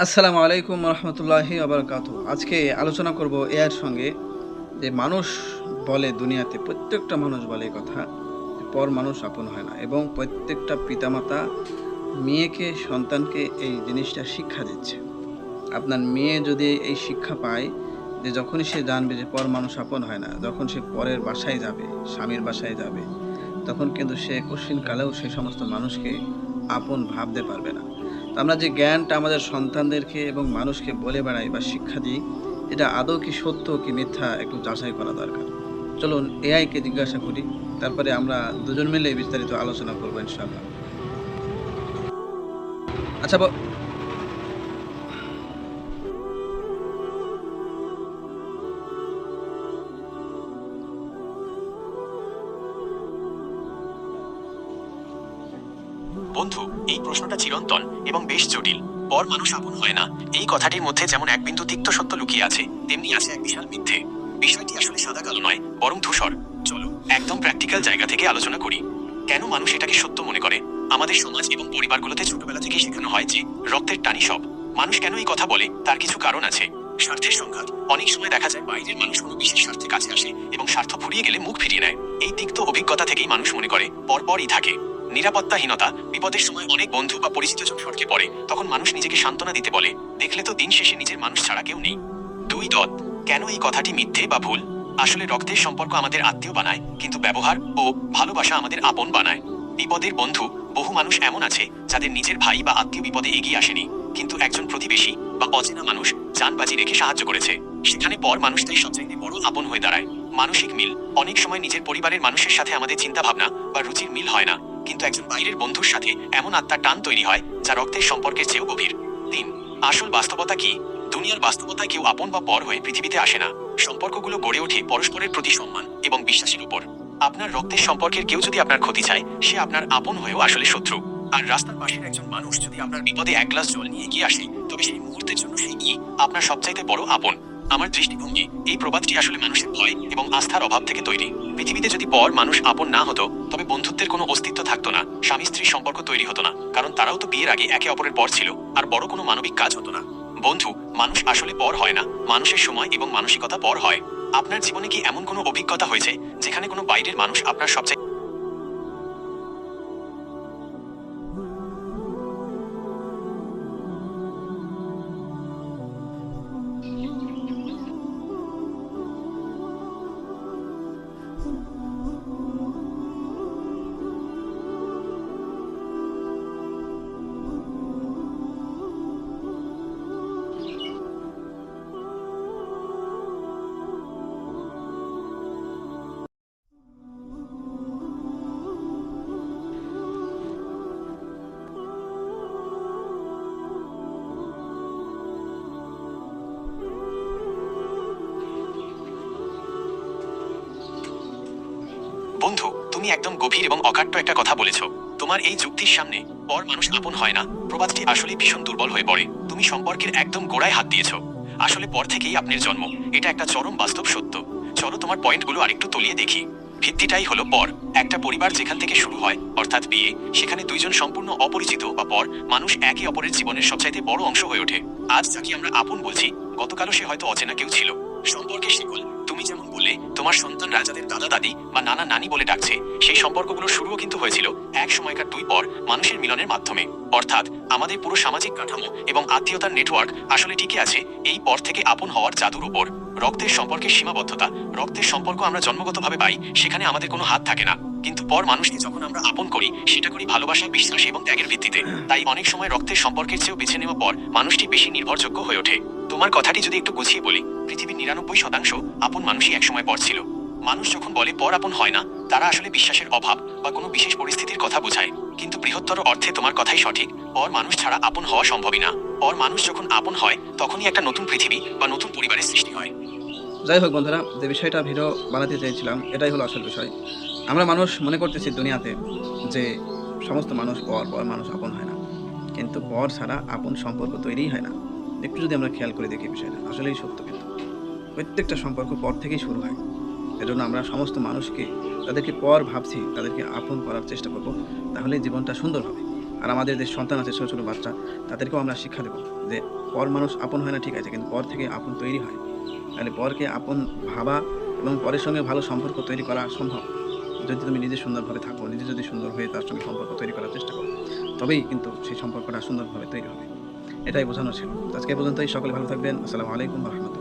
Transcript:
আসসালামু আলাইকুম রহমতুল্লাহি আবরকাতু। আজকে আলোচনা করব এর সঙ্গে যে মানুষ বলে, দুনিয়াতে প্রত্যেকটা মানুষ বলে এই কথা যে পর মানুষ আপন হয় না, এবং প্রত্যেকটা পিতামাতা মেয়েকে, সন্তানকে এই জিনিসটা শিক্ষা দিচ্ছে। আপনার মেয়ে যদি এই শিক্ষা পায় যে যখনই সে জানবে যে পর মানুষ আপন হয় না, যখন সে পরের বাসায় যাবে, স্বামীর বাসায় যাবে, তখন কিন্তু সে কশিনকালেও সেই সমস্ত মানুষকে আপন ভাবতে পারবে না। তো আমরা যে জ্ঞানটা আমাদের সন্তানদেরকে এবং মানুষকে বলে বেড়াই বা শিক্ষা দিই, এটা আদৌ কি সত্য কি মিথ্যা একটু যাচাই করা দরকার। চলুন এআইকে জিজ্ঞাসা করি, তারপরে আমরা দুজন মিলে বিস্তারিত আলোচনা করবো ইনশাআল্লাহ। আচ্ছা বন্ধু, এই প্রশ্নটা চিরন্তন এবং বেশ জটিল। পর মানুষ আপন হয় না, এই কথাটির মধ্যে যেমন এক বিন্দু তিক্ত সত্য লুকিয়ে আছে, তেমনি আছে এক বিশাল মিথ্যে। বিষয়টি আসলে সাদা কালো নয়, বরং ধূসর। চলো একদম প্র্যাকটিক্যাল জায়গা থেকে আলোচনা করি। কেন মানুষ এটাকে সত্য মনে করে? আমাদের সমাজ এবং পরিবারগুলোতে ছোটবেলা থেকেই শেখানো হয় যে রক্তের টানি সব। মানুষ কেন এই কথা বলে তার কিছু কারণ আছে। স্বার্থের সংঘাত। অনেক সময় দেখা যায় বাইরের মানুষ কোনো বিশেষ স্বার্থে কাছে আসে এবং স্বার্থ ফুরিয়ে গেলে মুখ ফিরিয়ে নেয়। এই তিক্ত অভিজ্ঞতা থেকেই মানুষ মনে করে পরপরই থাকে। নিরাপত্তাহীনতা। বিপদের সময় অনেক বন্ধু বা পরিচিতজন সটকে পড়ে, তখন মানুষ নিজেকে সান্ত্বনা দিতে বলে, দেখলে তো দিন শেষে নিজের মানুষ ছাড়া কেউ নেই। দুই দত। কেন এই কথাটি মিথ্যে বা ভুল? আসলে রক্তের সম্পর্ক আমাদের আত্মীয় বানায়, কিন্তু ব্যবহার ও ভালোবাসা আমাদের আপন বানায়। বিপদের বন্ধু। বহু মানুষ এমন আছে যাদের নিজের ভাই বা আত্মীয় বিপদে এগিয়ে আসেনি, কিন্তু একজন প্রতিবেশী বা অচেনা মানুষ জানবাজি রেখে সাহায্য করেছে। সেখানে পর মানুষটাই সবচাইতে বড় আপন হয়ে দাঁড়ায়। মানসিক মিল। অনেক সময় নিজের পরিবারের মানুষের সাথে আমাদের চিন্তা ভাবনা বা রুচির মিল হয় না, কিন্তু একজন বাইরের বন্ধুর সাথে এমন আত্মার টান তৈরি হয় যা রক্তের সম্পর্কের চেয়েও গভীর। তিন। আসল বাস্তবতা কি? দুনিয়ার বাস্তবতায় কেউ আপন বা পর হয়ে পৃথিবীতে আসে না। সম্পর্কগুলো গড়ে ওঠে পরস্পরের প্রতি সম্মান এবং বিশ্বাসের উপর। আপনার রক্তের সম্পর্কের কেউ যদি আপনার ক্ষতি চায়, সে আপনার আপন হয়েও আসলে শত্রু। আর রাস্তার পাশের একজন মানুষ যদি আপনার বিপদে এক গ্লাস জল নিয়ে এগিয়ে আসে, তবে সেই মুহূর্তের জন্য সেই কি আপনার সবচাইতে বড় আপন। আমার দৃষ্টিভঙ্গি, এই প্রবাদটি আসলে মানুষের ভয় এবং আস্থার অভাব থেকে তৈরি। পৃথিবীতে যদি পর মানুষ আপন না হতো, তবে বন্ধুত্বের কোনো অস্তিত্ব থাকতো না, স্বামী স্ত্রীর সম্পর্ক তৈরি হতো না, কারণ তারাও তো বিয়ের আগে একে অপরের পর ছিল, আর বড় কোনো মানবিক কাজ হতো না। বন্ধু, মানুষ আসলে পর হয় না, মানুষের সময় এবং মানসিকতা পর হয়। আপনার জীবনে কি এমন কোনো অভিজ্ঞতা হয়েছে যেখানে কোনো বাইরের মানুষ আপনার সবচেয়ে বন্ধু, তুমি একদম গভীর এবং অকাট্য একটা কথা বলেছ। তোমার এই যুক্তির সামনে পর মানুষ আপন হয় না প্রবাদটি আসলে ভীষণ দুর্বল হয়ে পড়ে। তুমি সম্পর্কের একদম গোড়ায় হাত দিয়েছ। আসলে পর থেকেই আপনার জন্ম, এটা একটা চরম বাস্তব সত্য। চলো তোমার পয়েন্টগুলো আরেকটু তলিয়ে দেখি। ভিত্তিটাই হলো পর। একটা পরিবার যেখান থেকে শুরু হয়, অর্থাৎ বিয়ে, সেখানে দুইজন সম্পূর্ণ অপরিচিত বা পর মানুষ একে অপরের জীবনের সবচাইতে বড় অংশ হয়ে ওঠে। আজ যাকে আমরা আপন বলছি, গতকালও সে হয়তো অচেনা কেউ ছিল। সম্পর্কের শিকল। তুমি যেমন বললে তোমার সন্তানরা যাদের দাদা দাদি বা নানা নানি বলে ডাকছে, সেই সম্পর্কগুলোর শুরুও কিন্তু হয়েছিল এক সময়কার দুই পর মানুষের মিলনের মাধ্যমে। অর্থাৎ আমাদের পুরো সামাজিক কাঠামো এবং আত্মীয়তার নেটওয়ার্ক আসলে টিকে আছে এই পর থেকে আপন হওয়ার জাদুর উপর। রক্তের সম্পর্কের সীমাবদ্ধতা। রক্তের সম্পর্ক আমরা জন্মগতভাবে পাই, সেখানে আমাদের কোনো হাত থাকে না, কিন্তু পর মানুষকে যখন আমরা আপন করি, সেটা করি ভালোবাসা, বিশ্বাস এবং ত্যাগের ভিত্তিতে। তাই অনেক সময় রক্তের সম্পর্কের চেয়েও বেছে নেওয়া পর মানুষটি বেশি নির্ভরযোগ্য হয়ে ওঠে। তোমার কথাটি যদি একটু গুছিয়ে বলি, পৃথিবীর 99% আপন মানুষই একসময় পর ছিল। মানুষ যখন বলে পর আপন হয় না, তারা আসলে বিশ্বাসের অভাব বা কোনো বিশেষ পরিস্থিতির কথা বোঝায়। কিন্তু বৃহত্তর অর্থে তোমার কথাই সঠিক, পর মানুষ ছাড়া আপন হওয়া সম্ভবই না। পর মানুষ যখন আপন হয়, তখনই একটা নতুন পৃথিবী বা নতুন পরিবারের সৃষ্টি হয়। যাই হোক বন্ধুরা, যে বিষয়টা ভিডিও বানাতে চাইছিলাম এটাই হলো আসল বিষয়। আমরা মানুষ মনে করতেছি দুনিয়াতে যে সমস্ত মানুষ পর, পর মানুষ আপন হয় না, কিন্তু পর ছাড়া আপন সম্পর্ক তৈরিই হয় না। একটু যদি আমরা খেয়াল করে দেখি বিষয়টা আসলেই সত্য, কিন্তু প্রত্যেকটা সম্পর্ক পর থেকেই শুরু হয়। এজন্য আমরা সমস্ত মানুষকে, তাদেরকে পর ভাবছি, তাদেরকে আপন করার চেষ্টা করব, তাহলে জীবনটা সুন্দর হবে। আর আমাদের যে সন্তান আছে, ছোটো ছোটো বাচ্চা, তাদেরকেও আমরা শিক্ষা দেবো যে পর মানুষ আপন হয় না ঠিক আছে, কিন্তু পর থেকে আপন তৈরি হয়। তাহলে পরকে আপন ভাবা এবং পরের সঙ্গে ভালো সম্পর্ক তৈরি করা সম্ভব যদি তুমি নিজে সুন্দরভাবে থাকো, নিজে যদি সুন্দর হয়ে তার সঙ্গে সম্পর্ক তৈরি করার চেষ্টা করো, তবেই কিন্তু সেই সম্পর্কটা সুন্দরভাবে তৈরি হবে। এটাই বোঝানো ছিল। তো আজকে এই পর্যন্তই। সকলে ভালো থাকবেন। আসসালামু আলাইকুম ওয়া রাহমাতুল্লাহ।